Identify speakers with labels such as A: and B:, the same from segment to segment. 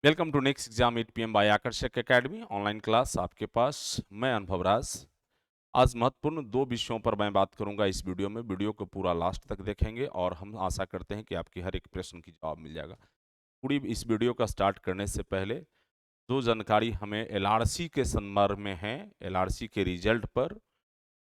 A: Welcome to next exam 8 PM by Aakarshak academy online class आपके पास। मैं अनुभव राज। आज महत्वपूर्ण दो विषयों पर मैं बात करूंगा इस वीडियो में। वीडियो को पूरा लास्ट तक देखेंगे और हम आशा करते हैं कि आपकी हर एक प्रश्न की जवाब मिल जाएगा। पूरी इस वीडियो का स्टार्ट करने से पहले जो जानकारी हमें एलआरसी के संदर्भ में है, एलआरसी के रिजल्ट पर,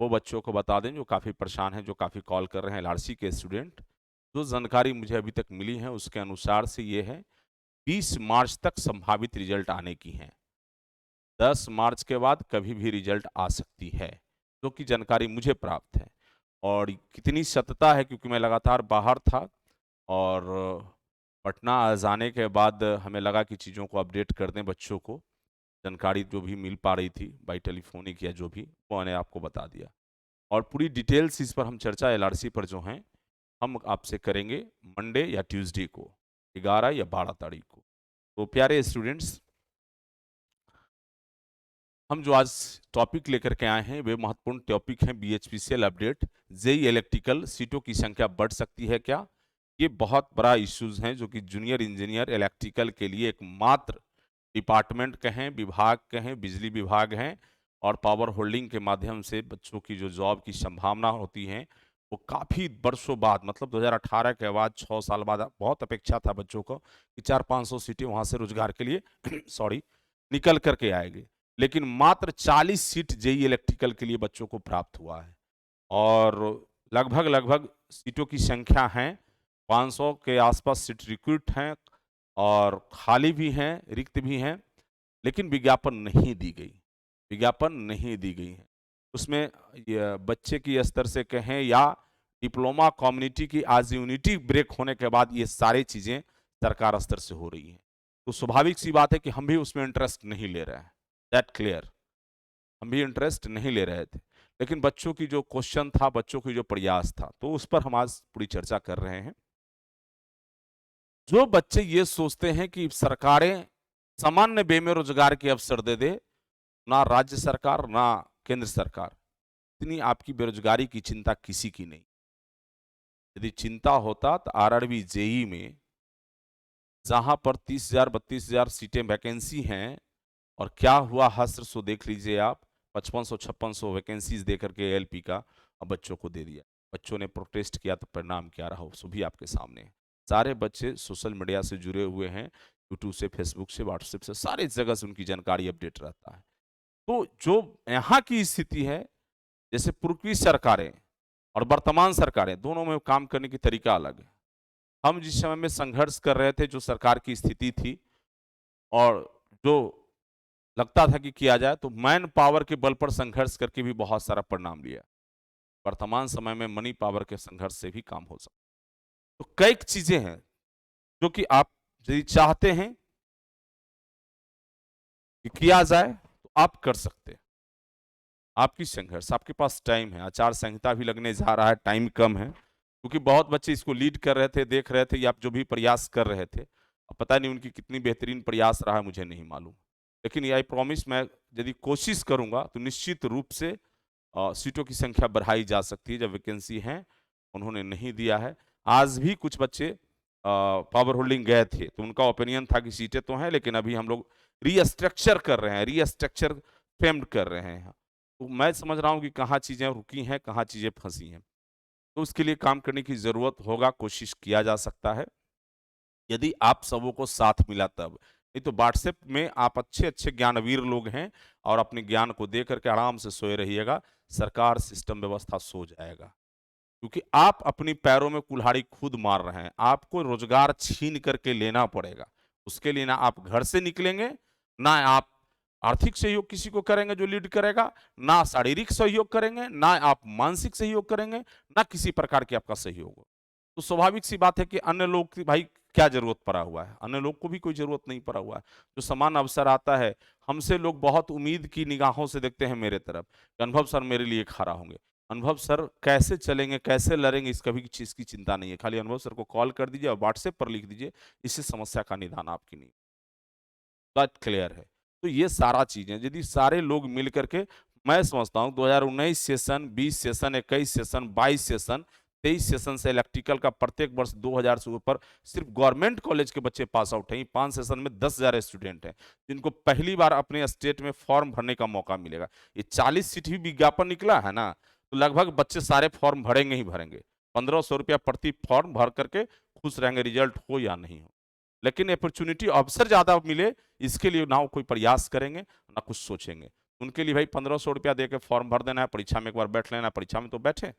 A: वो बच्चों को बता दें जो काफ़ी परेशान हैं, जो काफ़ी कॉल कर रहे हैं एलआरसी के स्टूडेंट। जो जानकारी मुझे अभी तक मिली है उसके अनुसार से ये है 20 मार्च तक संभावित रिजल्ट आने की हैं। 10 मार्च के बाद कभी भी रिजल्ट आ सकती है, जो कि जानकारी मुझे प्राप्त है। और कितनी सत्यता है, क्योंकि मैं लगातार बाहर था और पटना आ जाने के बाद हमें लगा कि चीज़ों को अपडेट कर दें बच्चों को। जानकारी जो भी मिल पा रही थी बाई टेलीफोनिक या जो भी, वो मैंने आपको बता दिया। और पूरी डिटेल्स इस पर हम चर्चा एलआरसी पर जो हैं, हम आपसे करेंगे मंडे या ट्यूसडे को, 11 या 12 तारीख को। तो प्यारे स्टूडेंट्स, हम जो आज टॉपिक लेकर के आए हैं वे महत्वपूर्ण टॉपिक हैं। बीएचपीसीएल अपडेट, जेई इलेक्ट्रिकल सीटों की संख्या बढ़ सकती है क्या? ये बहुत बड़ा इश्यूज हैं जो कि जूनियर इंजीनियर इलेक्ट्रिकल के लिए एकमात्र डिपार्टमेंट कहें, विभाग कहें, बिजली विभाग हैं। और पावर होल्डिंग के माध्यम से बच्चों की जो जॉब की संभावना होती है वो काफ़ी वर्षों बाद, मतलब 2018 के बाद 6 साल बाद बहुत अपेक्षा था बच्चों को कि 400-500 सीटें वहाँ से रोजगार के लिए सॉरी निकल करके आएगी। लेकिन मात्र 40 सीट जेई इलेक्ट्रिकल के लिए बच्चों को प्राप्त हुआ है। और लगभग लगभग सीटों की संख्या है 500 के आसपास सीट रिक्रूट हैं और खाली भी हैं, रिक्त भी हैं, लेकिन विज्ञापन नहीं दी गई। विज्ञापन नहीं दी गई है उसमें। बच्चे की स्तर से कहें या डिप्लोमा कम्युनिटी की आज यूनिटी ब्रेक होने के बाद ये सारी चीज़ें सरकार स्तर से हो रही हैं। तो स्वाभाविक सी बात है कि हम भी उसमें इंटरेस्ट नहीं ले रहे हैं। दैट क्लियर, हम भी इंटरेस्ट नहीं ले रहे थे। लेकिन बच्चों की जो क्वेश्चन था, बच्चों की जो प्रयास था, तो उस पर हम आज पूरी चर्चा कर रहे हैं। जो बच्चे ये सोचते हैं कि सरकारें सामान्य वे में रोजगार के अवसर दे दे, ना राज्य सरकार ना केंद्र सरकार, इतनी आपकी बेरोजगारी की चिंता किसी की नहीं। यदि चिंता होता तो आरआरबी जेई में जहां पर 30,000 32,000 सीटें वैकेंसी हैं, और क्या हुआ हश्र सो देख लीजिए आप। 5500 5600 वैकेंसीज दे करके एलपी का अब बच्चों को दे दिया। बच्चों ने प्रोटेस्ट किया तो परिणाम क्या रहा सो भी आपके सामने है। सारे बच्चे सोशल मीडिया से जुड़े हुए हैं, यूट्यूब से, फेसबुक से, व्हाट्सएप से, सारी जगह से उनकी जानकारी अपडेट रहता है। तो जो यहाँ की स्थिति है, जैसे पूर्वी सरकारें और वर्तमान सरकारें दोनों में काम करने की तरीका अलग है। हम जिस समय में संघर्ष कर रहे थे, जो सरकार की स्थिति थी और जो लगता था कि किया जाए, तो मैन पावर के बल पर संघर्ष करके भी बहुत सारा परिणाम लिया। वर्तमान समय में मनी पावर के संघर्ष से भी काम हो सकता है। तो कई चीजें हैं जो कि आप यदि चाहते हैं कि किया जाए तो आप कर सकते हैं। आपकी संघर्ष, आपके पास टाइम है। आचार संहिता भी लगने जा रहा है, टाइम कम है, क्योंकि बहुत बच्चे इसको लीड कर रहे थे, देख रहे थे, या आप जो भी प्रयास कर रहे थे, अब पता नहीं उनकी कितनी बेहतरीन प्रयास रहा है, मुझे नहीं मालूम। लेकिन आई प्रॉमिस, मैं यदि कोशिश करूंगा तो निश्चित रूप से सीटों की संख्या बढ़ाई जा सकती है। जब वैकेंसी है, उन्होंने नहीं दिया है। आज भी कुछ बच्चे पावर होल्डिंग गए थे तो उनका ओपिनियन था कि सीटें तो हैं, लेकिन अभी हम लोग रीस्ट्रक्चर कर रहे हैं, रीस्ट्रक्चर फ्रेम्ड कर रहे हैं। तो मैं समझ रहा हूँ कि कहाँ चीज़ें रुकी हैं, कहाँ चीज़ें फंसी हैं। तो उसके लिए काम करने की ज़रूरत होगा, कोशिश किया जा सकता है, यदि आप सबों को साथ मिला तब। नहीं तो व्हाट्सएप में आप अच्छे-अच्छे ज्ञानवीर लोग हैं और अपने ज्ञान को दे करके आराम से सोए रहिएगा, सरकार, सिस्टम, व्यवस्था सो जाएगा। क्योंकि आप अपनी पैरों में कुल्हाड़ी खुद मार रहे हैं। आपको रोज़गार छीन करके लेना पड़ेगा। उसके लिए ना आप घर से निकलेंगे, ना आप आर्थिक सहयोग किसी को करेंगे जो लीड करेगा, ना शारीरिक सहयोग करेंगे, ना आप मानसिक सहयोग करेंगे, ना किसी प्रकार की आपका सहयोग हो। तो स्वाभाविक सी बात है कि अन्य लोग की भाई क्या ज़रूरत पड़ा हुआ है? अन्य लोग को भी कोई ज़रूरत नहीं पड़ा हुआ है। जो समान अवसर आता है, हमसे लोग बहुत उम्मीद की निगाहों से देखते हैं मेरे तरफ, कि अनुभव सर मेरे लिए खड़ा होंगे। अनुभव सर कैसे चलेंगे, कैसे लड़ेंगे, इस कभी चीज़ की चिंता नहीं है। खाली अनुभव सर को कॉल कर दीजिए और व्हाट्सएप पर लिख दीजिए, इससे समस्या का निदान आपकी नहीं। बात क्लियर है। तो ये सारा चीज़ें यदि सारे लोग मिल कर के, मैं समझता हूँ 2019 session, 20 session, 21 session, 22 session, 23 session से इलेक्ट्रिकल का प्रत्येक वर्ष 2000 से ऊपर सिर्फ गवर्नमेंट कॉलेज के बच्चे पास आउट हैं। 5 सेशन में 10,000 स्टूडेंट हैं जिनको पहली बार अपने स्टेट में फॉर्म भरने का मौका मिलेगा। ये 40 सीट भी विज्ञापन निकला है ना, तो लगभग बच्चे सारे फॉर्म भरेंगे ही भरेंगे। 1500 रुपया प्रति फॉर्म भर करके खुश रहेंगे, रिजल्ट हो या नहीं हो। लेकिन अपॉर्चुनिटी अवसर ज्यादा मिले, इसके लिए ना वो कोई प्रयास करेंगे ना कुछ सोचेंगे। उनके लिए भाई 1500 रुपया दे के फॉर्म भर देना है, परीक्षा में एक बार बैठ लेना, परीक्षा में तो बैठे,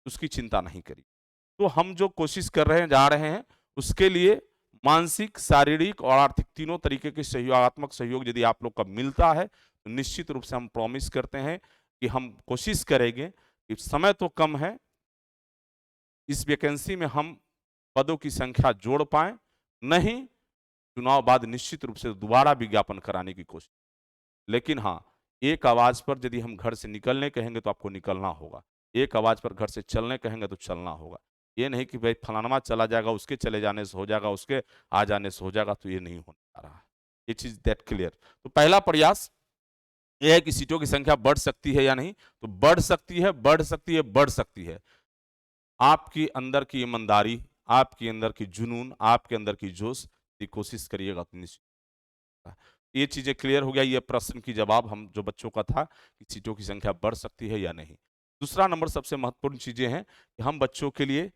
A: उसकी चिंता नहीं करी। तो हम जो कोशिश कर रहे हैं, जा रहे हैं, उसके लिए मानसिक, शारीरिक और आर्थिक तीनों तरीके के सहयोगात्मक सहयोग यदि आप लोग का मिलता है तो निश्चित रूप से हम प्रॉमिस करते हैं कि हम कोशिश करेंगे कि समय तो कम है, इस वैकेंसी में हम पदों की संख्या जोड़ पाए, नहीं चुनाव बाद निश्चित रूप से दोबारा विज्ञापन कराने की कोशिश। लेकिन हाँ, एक आवाज पर यदि हम घर से निकलने कहेंगे तो आपको निकलना होगा, एक आवाज पर घर से चलने कहेंगे तो चलना होगा। ये नहीं कि भाई फलाना चला जाएगा, उसके चले जाने से हो जाएगा, उसके आ जाने से हो जाएगा, तो ये नहीं होने जा रहा है। ये चीज दैट क्लियर। तो पहला प्रयास ये है कि सीटों की संख्या बढ़ सकती है या नहीं, तो बढ़ सकती है, बढ़ सकती है, बढ़ सकती है। आपकी अंदर की ईमानदारी, आपके अंदर की जुनून, आपके अंदर की जोश की कोशिश करिएगा तो निश्चित। ये चीजें क्लियर हो गया। ये प्रश्न की जवाब हम जो बच्चों का था कि सीटों की संख्या बढ़ सकती है या नहीं। दूसरा नंबर सबसे महत्वपूर्ण चीजें हैं कि हम बच्चों के लिए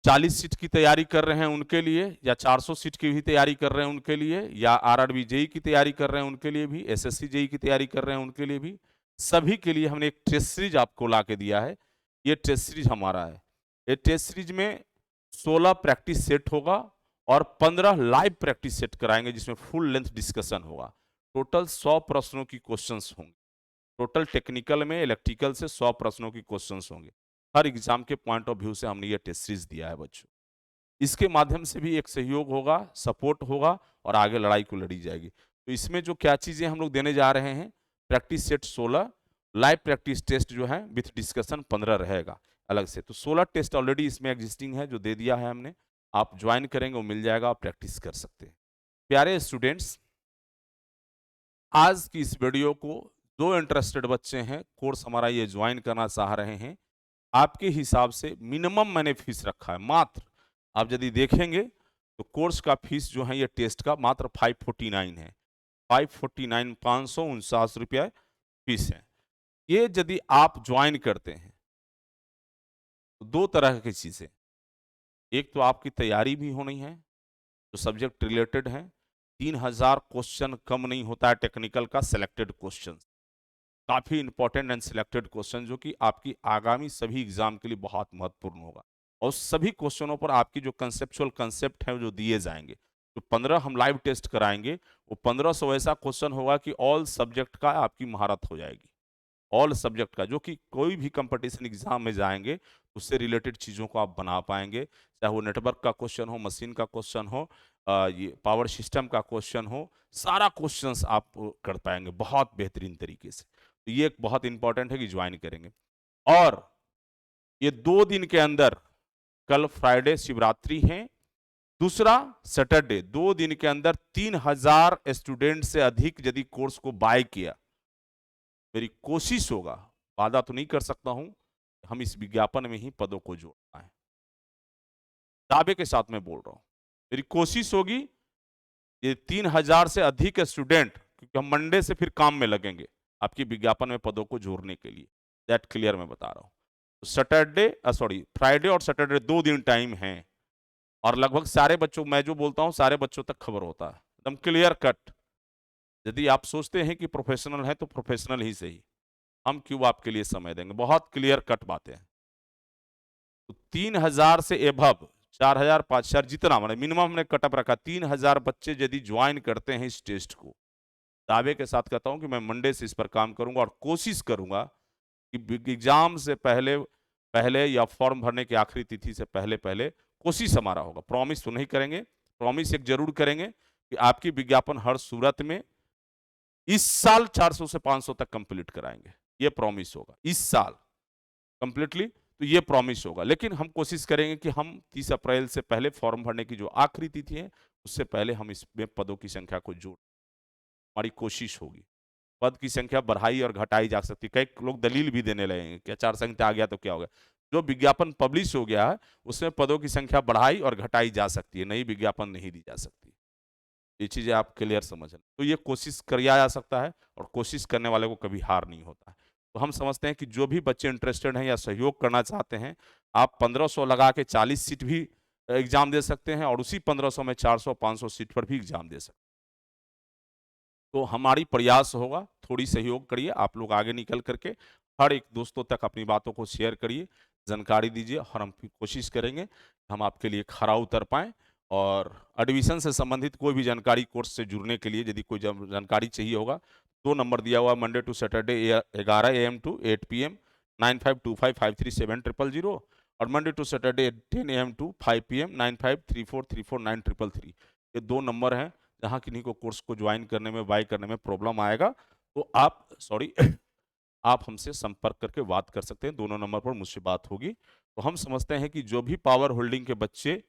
A: 40 सीट की तैयारी कर रहे हैं उनके लिए, या 400 सीट की भी तैयारी कर रहे हैं उनके लिए, या आरआरबी जेई की तैयारी कर रहे हैं उनके लिए भी, एसएससी जेई की तैयारी कर रहे हैं उनके लिए भी, सभी के लिए हमने एक टेस्ट सीरीज आपको ला के दिया है। ये टेस्ट सीरीज हमारा है। ये टेस्ट सीरीज में 16 प्रैक्टिस सेट होगा और 15 लाइव प्रैक्टिस सेट कराएंगे जिसमें फुल लेंथ डिस्कशन होगा। टोटल 100 प्रश्नों की क्वेश्चंस होंगे। टोटल टेक्निकल में इलेक्ट्रिकल से 100 प्रश्नों की क्वेश्चंस होंगे। हर एग्जाम के पॉइंट ऑफ व्यू से हमने ये टेस्ट सीरीज दिया है बच्चों। इसके माध्यम से भी एक सहयोग होगा, सपोर्ट होगा और आगे लड़ाई को लड़ी जाएगी। तो इसमें जो क्या चीजें हम लोग देने जा रहे हैं, practice set 16, live practice test जो है विथ डिस्कशन 15 रहेगा अलग से। तो 16 टेस्ट ऑलरेडी इसमें एग्जिस्टिंग है, जो दे दिया है हमने। आप ज्वाइन करेंगे वो मिल जाएगा, आप प्रैक्टिस कर सकते हैं। प्यारे स्टूडेंट्स, आज की इस वीडियो को जो इंटरेस्टेड बच्चे हैं, कोर्स हमारा ये ज्वाइन करना चाह रहे हैं, आपके हिसाब से मिनिमम मैंने फीस रखा है मात्र, आप यदि देखेंगे तो कोर्स का फीस जो है ये टेस्ट का मात्र 549 है। 549 549 फीस है। ये यदि आप ज्वाइन करते हैं तो दो तरह की चीजें, एक तो आपकी तैयारी भी होनी है जो सब्जेक्ट रिलेटेड है। 3000 क्वेश्चन कम नहीं होता है टेक्निकल का, सिलेक्टेड क्वेश्चन, काफी इंपॉर्टेंट एंड सिलेक्टेड क्वेश्चन जो कि आपकी आगामी सभी एग्जाम के लिए बहुत महत्वपूर्ण होगा। और सभी क्वेश्चनों पर आपकी जो कंसेप्चुअल कंसेप्ट है जो दिए जाएंगे। तो 15 हम लाइव टेस्ट कराएंगे, वो 1500 ऐसा क्वेश्चन होगा कि ऑल सब्जेक्ट का आपकी महारत हो जाएगी। ऑल सब्जेक्ट का, जो कि कोई भी कंपटीशन एग्जाम में जाएंगे उससे रिलेटेड चीज़ों को आप बना पाएंगे, चाहे वो नेटवर्क का क्वेश्चन हो, मशीन का क्वेश्चन हो, ये पावर सिस्टम का क्वेश्चन हो, सारा क्वेश्चंस आप कर पाएंगे बहुत बेहतरीन तरीके से। तो ये एक बहुत इंपॉर्टेंट है कि ज्वाइन करेंगे। और ये 2 दिन के अंदर, कल फ्राइडे शिवरात्रि है, दूसरा सैटरडे, 2 दिन के अंदर 3000 स्टूडेंट से अधिक यदि कोर्स को बाय किया, मेरी कोशिश होगा, वादा तो नहीं कर सकता हूं, हम इस विज्ञापन में ही पदों को जोड़ पाए। दावे के साथ मैं बोल रहा हूं, मेरी कोशिश होगी ये 3000 से अधिक स्टूडेंट, क्योंकि हम मंडे से फिर काम में लगेंगे आपकी विज्ञापन में पदों को जोड़ने के लिए। दैट क्लियर मैं बता रहा हूं। तो सैटरडे, सॉरी, फ्राइडे और सैटरडे 2 दिन टाइम है, और लगभग सारे बच्चों, मैं जो बोलता हूं सारे बच्चों तक खबर होता है, एकदम क्लियर कट। यदि आप सोचते हैं कि प्रोफेशनल है तो प्रोफेशनल ही सही, हम क्यों आपके लिए समय देंगे, बहुत क्लियर कट बातें हैं। तो 3000 से एभव 4000 5000 जितना मैंने मिनिमम हमने कटअप रखा, 3000 बच्चे यदि ज्वाइन करते हैं इस टेस्ट को, दावे के साथ कहता हूं कि मैं मंडे से इस पर काम करूंगा और कोशिश करूंगा कि एग्जाम से पहले पहले या फॉर्म भरने की आखिरी तिथि से पहले पहले कोशिश हमारा होगा। प्रॉमिस तो नहीं करेंगे, प्रॉमिस एक जरूर करेंगे कि आपकी विज्ञापन हर सूरत में इस साल 400 से 500 तक कंप्लीट कराएंगे। ये प्रॉमिस होगा इस साल कंप्लीटली, तो ये प्रॉमिस होगा। लेकिन हम कोशिश करेंगे कि हम 30 अप्रैल से पहले फॉर्म भरने की जो आखिरी तिथि है उससे पहले हम इसमें पदों की संख्या को जोड़, हमारी कोशिश होगी। पद की संख्या बढ़ाई और घटाई जा सकती है। कई लोग दलील भी देने लगेंगे कि आचार संहिता आ गया तो क्या हो गया। जो विज्ञापन पब्लिश हो गया है उसमें पदों की संख्या बढ़ाई और घटाई जा सकती है, नई विज्ञापन नहीं दी जा सकती। ये चीजें आप क्लियर समझ लें। तो ये कोशिश किया जा सकता है और कोशिश करने वाले को कभी हार नहीं होता है। तो हम समझते हैं कि जो भी बच्चे इंटरेस्टेड हैं या सहयोग करना चाहते हैं, आप 1500 लगा के 40 सीट भी एग्जाम दे सकते हैं और उसी 1500 में 400-500 सीट पर भी एग्जाम दे सकते हैं। तो हमारी प्रयास होगा, थोड़ी सहयोग करिए, आप लोग आगे निकल करके हर एक दोस्तों तक अपनी बातों को शेयर करिए, जानकारी दीजिए और हम कोशिश करेंगे कि हम आपके लिए खरा उतर पाएँ। और एडमिशन से संबंधित कोई भी जानकारी, कोर्स से जुड़ने के लिए यदि कोई जानकारी चाहिए होगा, 2 नंबर दिया हुआ है, Monday to Saturday 11 AM to 8 PM 9525537000 और Monday to Saturday 10 AM to 5 PM 9534349333। ये 2 नंबर हैं जहाँ किन्हीं को कोर्स को ज्वाइन करने में, बाय करने में प्रॉब्लम आएगा तो आप आप हमसे संपर्क करके बात कर सकते हैं। दोनों नंबर पर मुझसे बात होगी। तो हम समझते हैं कि जो भी पावर होल्डिंग के बच्चे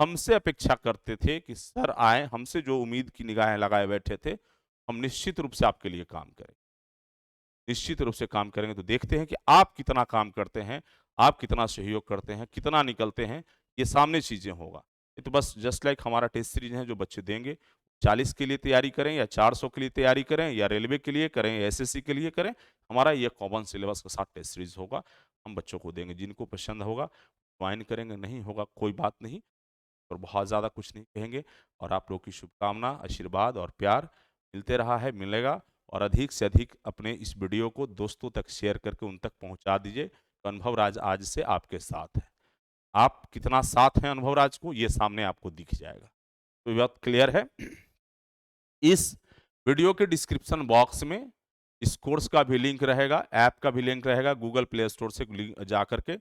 A: हमसे अपेक्षा करते थे कि सर आए, हमसे जो उम्मीद की निगाहें लगाए बैठे थे, हम निश्चित रूप से आपके लिए काम करें, निश्चित रूप से काम करेंगे। तो देखते हैं कि आप कितना काम करते हैं, आप कितना सहयोग करते हैं, कितना निकलते हैं, ये सामने चीजें होगा। ये तो बस जस्ट लाइक हमारा टेस्ट सीरीज है जो बच्चे देंगे, 40 के लिए तैयारी करें या 400 के लिए तैयारी करें या रेलवे के लिए करें या एसएससी के लिए करें, हमारा ये कॉमन सिलेबस के साथ टेस्ट सीरीज होगा, हम बच्चों को देंगे। जिनको पसंद होगा ज्वाइन करेंगे, नहीं होगा कोई बात नहीं, और बहुत ज़्यादा कुछ नहीं कहेंगे। और आप लोग की शुभकामना, आशीर्वाद और प्यार मिलते रहा है, मिलेगा। और अधिक से अधिक अपने इस वीडियो को दोस्तों तक शेयर करके उन तक पहुंचा दीजिए। तो अनुभव राज आज से आपके साथ है। आप कितना साथ हैं अनुभव राज को, ये सामने आपको दिख जाएगा। तो ये बात क्लियर है। इस वीडियो के डिस्क्रिप्शन बॉक्स में इस कोर्स का भी लिंक रहेगा, ऐप का भी लिंक रहेगा। गूगल प्ले स्टोर से जा करके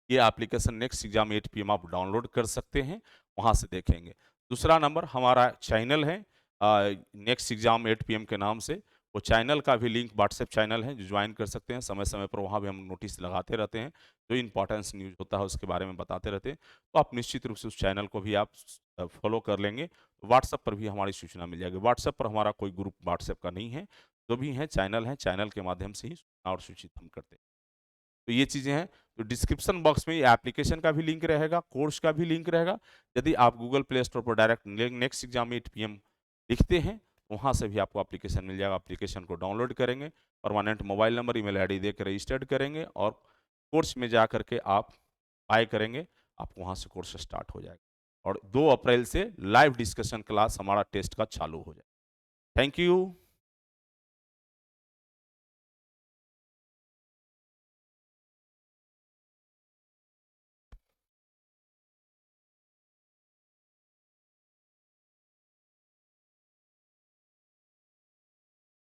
A: ये एप्लीकेशन नेक्स्ट एग्जाम 8 PM आप डाउनलोड कर सकते हैं, वहां से देखेंगे। दूसरा नंबर हमारा चैनल है नेक्स्ट एग्जाम 8 PM के नाम से, वो चैनल का भी लिंक व्हाट्सएप चैनल है जो ज्वाइन कर सकते हैं। समय समय पर वहाँ भी हम नोटिस लगाते रहते हैं, जो इंपॉर्टेंस न्यूज़ होता है उसके बारे में बताते रहते हैं। तो आप निश्चित रूप से उस चैनल को भी आप फॉलो कर लेंगे। व्हाट्सएप पर भी हमारी सूचना मिल जाएगी। व्हाट्सएप पर हमारा कोई ग्रुप व्हाट्सएप का नहीं है, जो भी है चैनल के माध्यम से ही सूचना और सूचित हम करते हैं। तो ये चीज़ें हैं। तो डिस्क्रिप्शन बॉक्स में ये एप्लीकेशन का भी लिंक रहेगा, कोर्स का भी लिंक रहेगा। यदि आप गूगल प्ले स्टोर पर डायरेक्ट नेक्स्ट एग्जाम 8 PM लिखते हैं, वहाँ से भी आपको एप्लीकेशन मिल जाएगा। एप्लीकेशन को डाउनलोड करेंगे, permanent mobile number, email ID देकर रजिस्टर्ड करेंगे और कोर्स में जा करके आप बाय करेंगे, आपको वहाँ से कोर्स स्टार्ट हो जाएगा। और 2 अप्रैल से लाइव डिस्कशन क्लास हमारा टेस्ट का चालू हो जाएगा। Thank you.